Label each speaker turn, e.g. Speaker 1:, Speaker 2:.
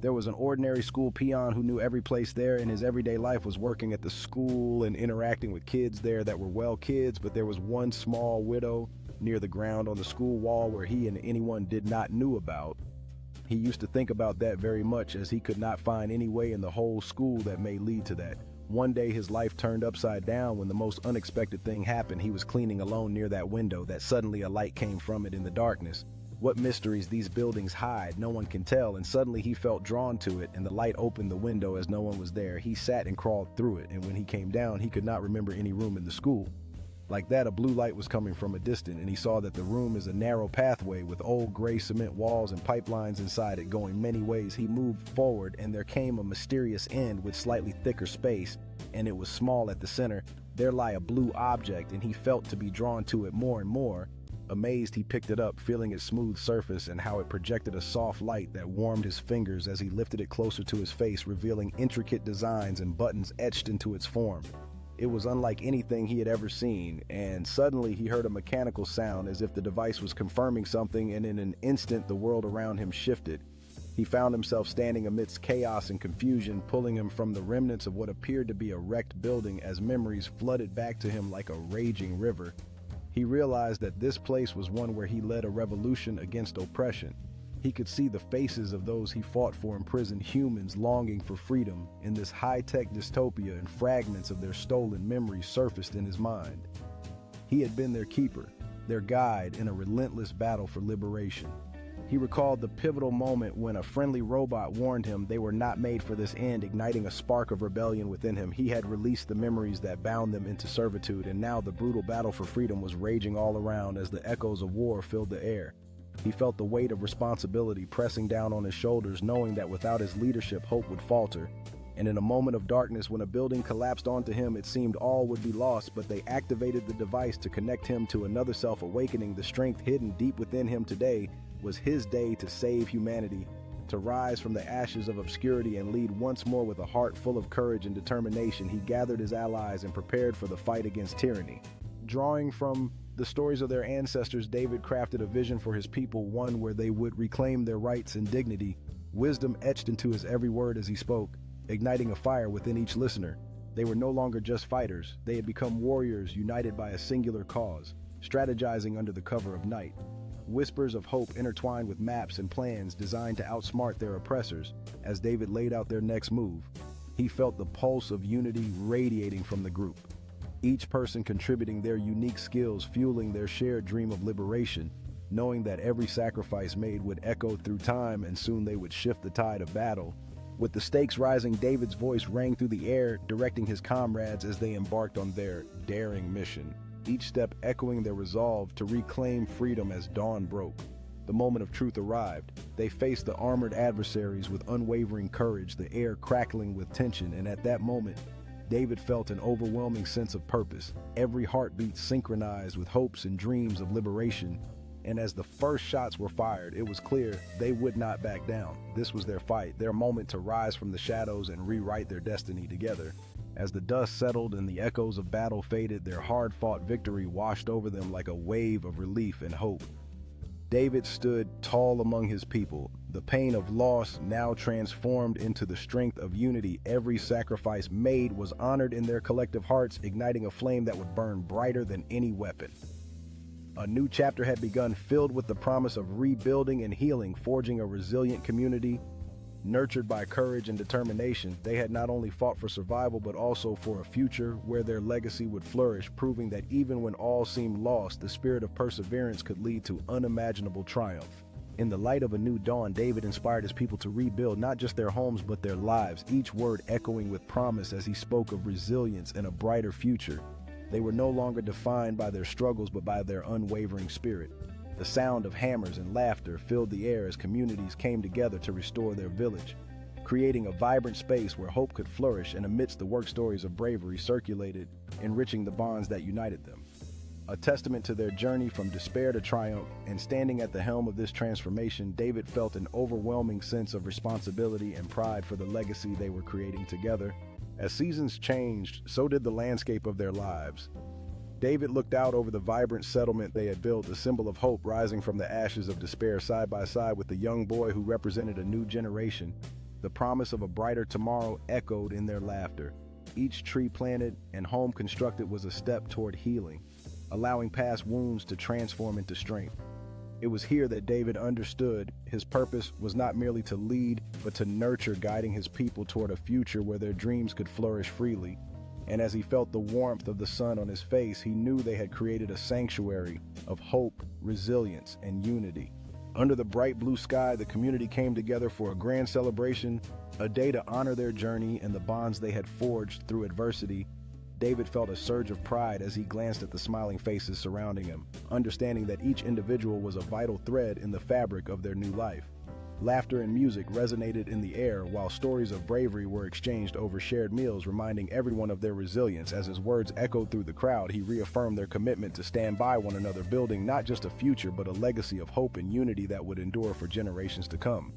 Speaker 1: There was an ordinary school peon who knew every place there, and his everyday life was working at the school and interacting with kids there that were well kids, but there was one small widow near the ground on the school wall where he and anyone did not knew about. He used to think about that very much, as he could not find any way in the whole school that may lead to that. One day his life turned upside down when the most unexpected thing happened. He was cleaning alone near that window that suddenly a light came from it in the darkness. What mysteries these buildings hide, no one can tell, and suddenly he felt drawn to it, and the light opened the window as no one was there. He sat and crawled through it, and when he came down, he could not remember any room in the school. Like that, a blue light was coming from a distance, and he saw that the room is a narrow pathway with old gray cement walls and pipelines inside it going many ways. He moved forward, and there came a mysterious end with slightly thicker space, and it was small at the center. There lay a blue object, and he felt to be drawn to it more and more. Amazed, he picked it up, feeling its smooth surface and how it projected a soft light that warmed his fingers as he lifted it closer to his face, revealing intricate designs and buttons etched into its form. It was unlike anything he had ever seen, and suddenly he heard a mechanical sound as if the device was confirming something, and in an instant the world around him shifted. He found himself standing amidst chaos and confusion, pulling him from the remnants of what appeared to be a wrecked building as memories flooded back to him like a raging river. He realized that this place was one where he led a revolution against oppression. He could see the faces of those he fought for, imprisoned humans longing for freedom. In this high-tech dystopia, and fragments of their stolen memories surfaced in his mind. He had been their keeper, their guide in a relentless battle for liberation. He recalled the pivotal moment when a friendly robot warned him they were not made for this end, igniting a spark of rebellion within him. He had released the memories that bound them into servitude, and now the brutal battle for freedom was raging all around as the echoes of war filled the air. He felt the weight of responsibility pressing down on his shoulders, knowing that without his leadership, hope would falter. And in a moment of darkness, when a building collapsed onto him, it seemed all would be lost, but they activated the device to connect him to another self-awakening. The strength hidden deep within him today was his day to save humanity, to rise from the ashes of obscurity and lead once more with a heart full of courage and determination. He gathered his allies and prepared for the fight against tyranny. Drawing from the stories of their ancestors, David crafted a vision for his people, one where they would reclaim their rights and dignity. Wisdom etched into his every word as he spoke, igniting a fire within each listener. They were no longer just fighters. They had become warriors united by a singular cause, strategizing under the cover of night. Whispers of hope intertwined with maps and plans designed to outsmart their oppressors. As David laid out their next move, he felt the pulse of unity radiating from the group. Each person contributing their unique skills, fueling their shared dream of liberation, knowing that every sacrifice made would echo through time and soon they would shift the tide of battle. With the stakes rising, David's voice rang through the air, directing his comrades as they embarked on their daring mission, each step echoing their resolve to reclaim freedom as dawn broke. The moment of truth arrived. They faced the armored adversaries with unwavering courage, the air crackling with tension, and at that moment, David felt an overwhelming sense of purpose, every heartbeat synchronized with hopes and dreams of liberation. And as the first shots were fired, it was clear they would not back down. This was their fight, their moment to rise from the shadows and rewrite their destiny together. As the dust settled and the echoes of battle faded, their hard-fought victory washed over them like a wave of relief and hope. David stood tall among his people, the pain of loss now transformed into the strength of unity. Every sacrifice made was honored in their collective hearts, igniting a flame that would burn brighter than any weapon. A new chapter had begun, filled with the promise of rebuilding and healing, forging a resilient community. Nurtured by courage and determination, they had not only fought for survival but also for a future where their legacy would flourish, proving that even when all seemed lost, the spirit of perseverance could lead to unimaginable triumph. In the light of a new dawn, David inspired his people to rebuild not just their homes but their lives, each word echoing with promise as he spoke of resilience and a brighter future. They were no longer defined by their struggles but by their unwavering spirit. The sound of hammers and laughter filled the air as communities came together to restore their village, creating a vibrant space where hope could flourish, and amidst the work stories of bravery circulated, enriching the bonds that united them. A testament to their journey from despair to triumph, and standing at the helm of this transformation, David felt an overwhelming sense of responsibility and pride for the legacy they were creating together. As seasons changed, so did the landscape of their lives. David looked out over the vibrant settlement they had built, a symbol of hope rising from the ashes of despair, side by side with the young boy who represented a new generation. The promise of a brighter tomorrow echoed in their laughter. Each tree planted and home constructed was a step toward healing, allowing past wounds to transform into strength. It was here that David understood his purpose was not merely to lead, but to nurture, guiding his people toward a future where their dreams could flourish freely. And as he felt the warmth of the sun on his face, he knew they had created a sanctuary of hope, resilience, and unity. Under the bright blue sky, the community came together for a grand celebration, a day to honor their journey and the bonds they had forged through adversity. David felt a surge of pride as he glanced at the smiling faces surrounding him, understanding that each individual was a vital thread in the fabric of their new life. Laughter and music resonated in the air, while stories of bravery were exchanged over shared meals, reminding everyone of their resilience. As his words echoed through the crowd, he reaffirmed their commitment to stand by one another, building not just a future, but a legacy of hope and unity that would endure for generations to come.